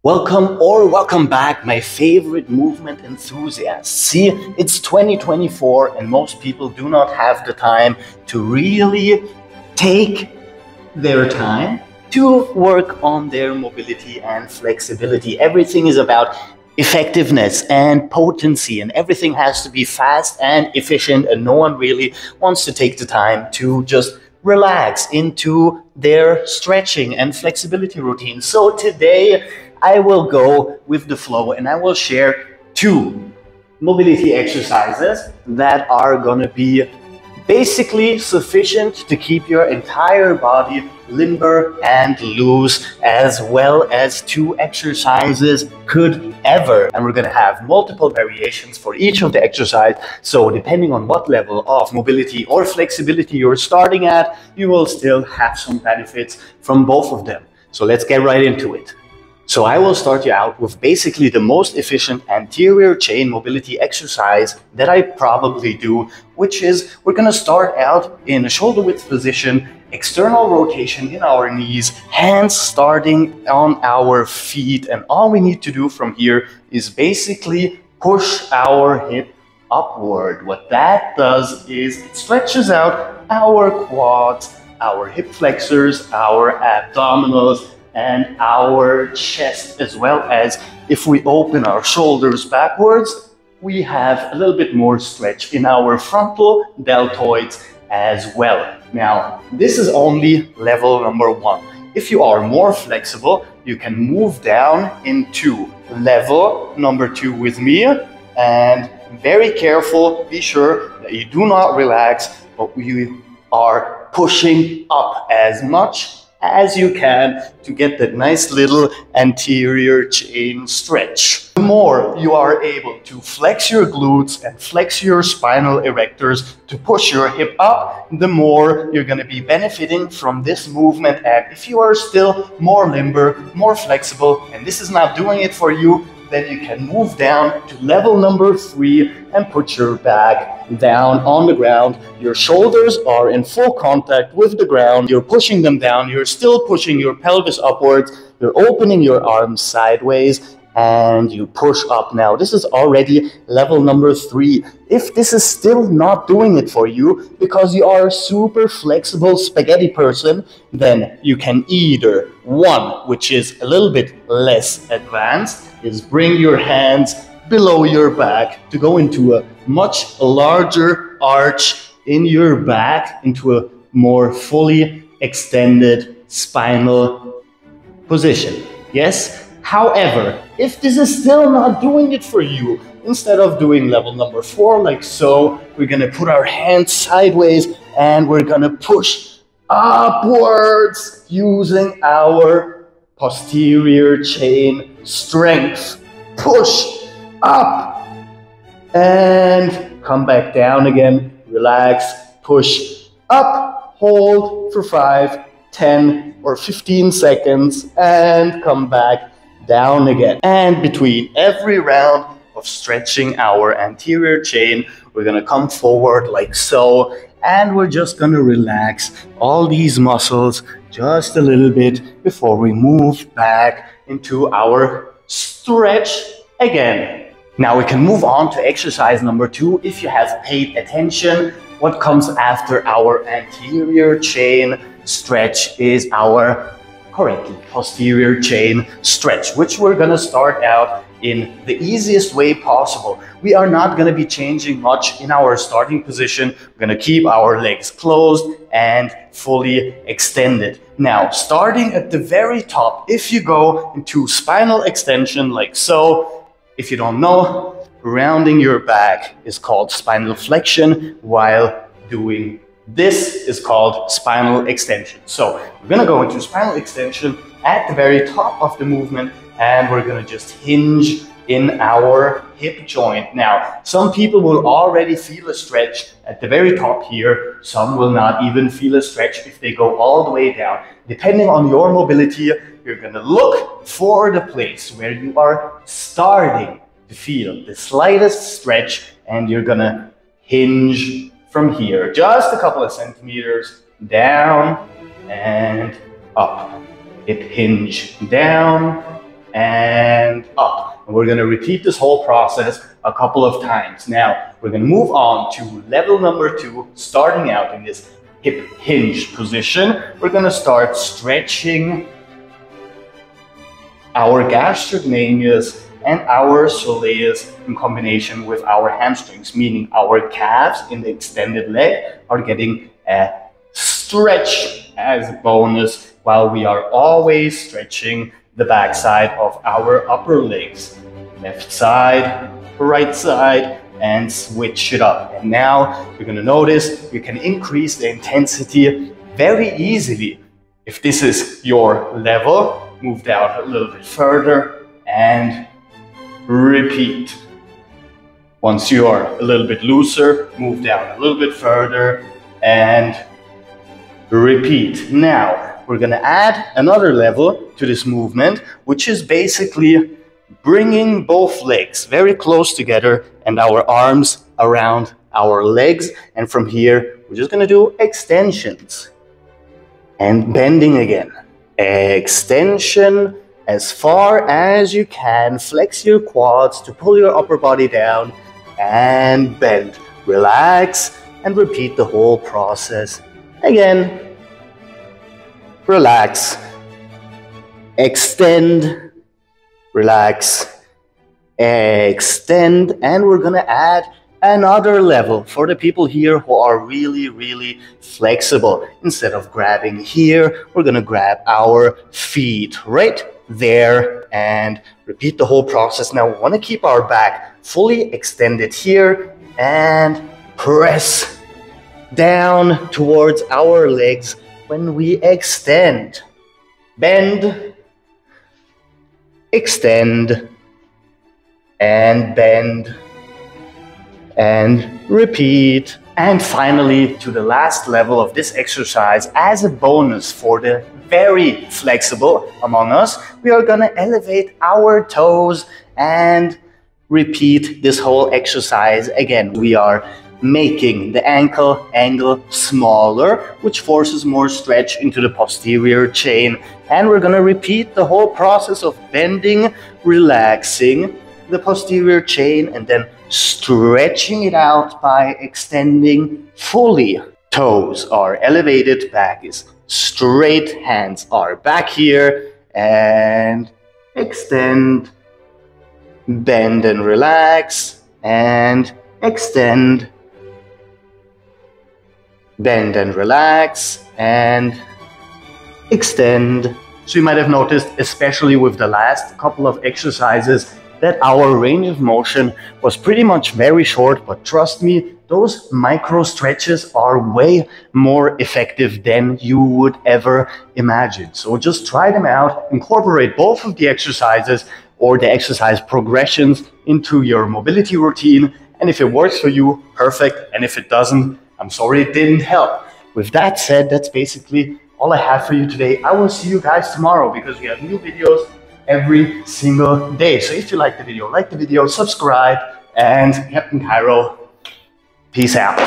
Welcome back, my favorite movement enthusiasts. See, it's 2024 and most people do not have the time to really take their time to work on their mobility and flexibility. Everything is about effectiveness and potency, and everything has to be fast and efficient, and no one really wants to take the time to just relax into their stretching and flexibility routine. So today I will go with the flow and I will share two mobility exercises that are gonna be basically sufficient to keep your entire body limber and loose, as well as two exercises could ever. And we're gonna have multiple variations for each of the exercise. So depending on what level of mobility or flexibility you're starting at, you will still have some benefits from both of them. So let's get right into it. So I will start you out with basically the most efficient anterior chain mobility exercise that I probably do, which is we're going to start out in a shoulder width position, external rotation in our knees, hands starting on our feet. And all we need to do from here is basically push our hip upward. What that does is it stretches out our quads, our hip flexors, our abdominals, and our chest, as well as if we open our shoulders backwards, we have a little bit more stretch in our frontal deltoids as well. Now, this is only level number one. If you are more flexible, you can move down into level number two with me, and very careful, be sure that you do not relax, but you are pushing up as much as you can to get that nice little anterior chain stretch. The more you are able to flex your glutes and flex your spinal erectors to push your hip up, the more you're going to be benefiting from this movement. And if you are still more limber, more flexible, and this is not doing it for you, then you can move down to level number three and put your back down on the ground. Your shoulders are in full contact with the ground. You're pushing them down. You're still pushing your pelvis upwards. You're opening your arms sideways and you push up. Now, this is already level number three. If this is still not doing it for you because you are a super flexible spaghetti person, then you can either, one, which is a little bit less advanced, is bring your hands below your back to go into a much larger arch in your back, into a more fully extended spinal position. Yes? However, if this is still not doing it for you, instead of doing level number four like so, we're gonna put our hands sideways and we're gonna push upwards using our posterior chain strength. Push up and come back down again. Relax, push up, hold for 5, 10 or 15 seconds and come back down again. And between every round of stretching our anterior chain, we're gonna come forward like so, and we're just gonna relax all these muscles just a little bit before we move back into our stretch again. Now we can move on to exercise number two. If you have paid attention, what comes after our anterior chain stretch is our posterior chain stretch, which we're gonna start out in the easiest way possible. We are not gonna be changing much in our starting position. We're gonna keep our legs closed and fully extended. Now, starting at the very top, if you go into spinal extension like so, if you don't know, rounding your back is called spinal flexion, while doing this is called spinal extension. So we're gonna go into spinal extension at the very top of the movement, and we're gonna just hinge in our hip joint. Now, some people will already feel a stretch at the very top here. Some will not even feel a stretch if they go all the way down. Depending on your mobility, you're gonna look for the place where you are starting to feel the slightest stretch, and you're gonna hinge from here, just a couple of centimeters down and up. Hip hinge down and and up. And we're going to repeat this whole process a couple of times. Now, we're going to move on to level number 2, starting out in this hip hinge position. We're going to start stretching our gastrocnemius and our soleus in combination with our hamstrings, meaning our calves in the extended leg are getting a stretch as a bonus, while we are always stretching the backside of our upper legs. Left side, right side, and switch it up. And now you're going to notice you can increase the intensity very easily. If this is your level, move down a little bit further and repeat. Once you are a little bit looser, move down a little bit further and repeat. Now, we're going to add another level to this movement, which is basically bringing both legs very close together and our arms around our legs. And from here, we're just going to do extensions and bending again. Extension as far as you can. Flex your quads to pull your upper body down and bend. Relax and repeat the whole process again. Relax, extend, relax, extend, and we're gonna add another level for the people here who are really flexible. Instead of grabbing here, we're gonna grab our feet right there and repeat the whole process. Now we want to keep our back fully extended here and press down towards our legs when we extend. Bend, extend, and bend, and repeat. And finally, to the last level of this exercise, as a bonus for the very flexible among us, we are gonna elevate our toes and repeat this whole exercise again. We are making the ankle angle smaller, which forces more stretch into the posterior chain. And we're gonna repeat the whole process of bending, relaxing the posterior chain, and then stretching it out by extending fully. Toes are elevated, back is straight, hands are back here, and extend, bend and relax, and extend, bend and relax, and extend. So you might have noticed, especially with the last couple of exercises, that our range of motion was pretty much very short, but trust me, those micro stretches are way more effective than you would ever imagine. So just try them out, incorporate both of the exercises or the exercise progressions into your mobility routine. And if it works for you, perfect. And if it doesn't, I'm sorry it didn't help. With that said, that's basically all I have for you today. I will see you guys tomorrow because we have new videos every single day. So if you like the video, subscribe, and Captain Cairo, peace out.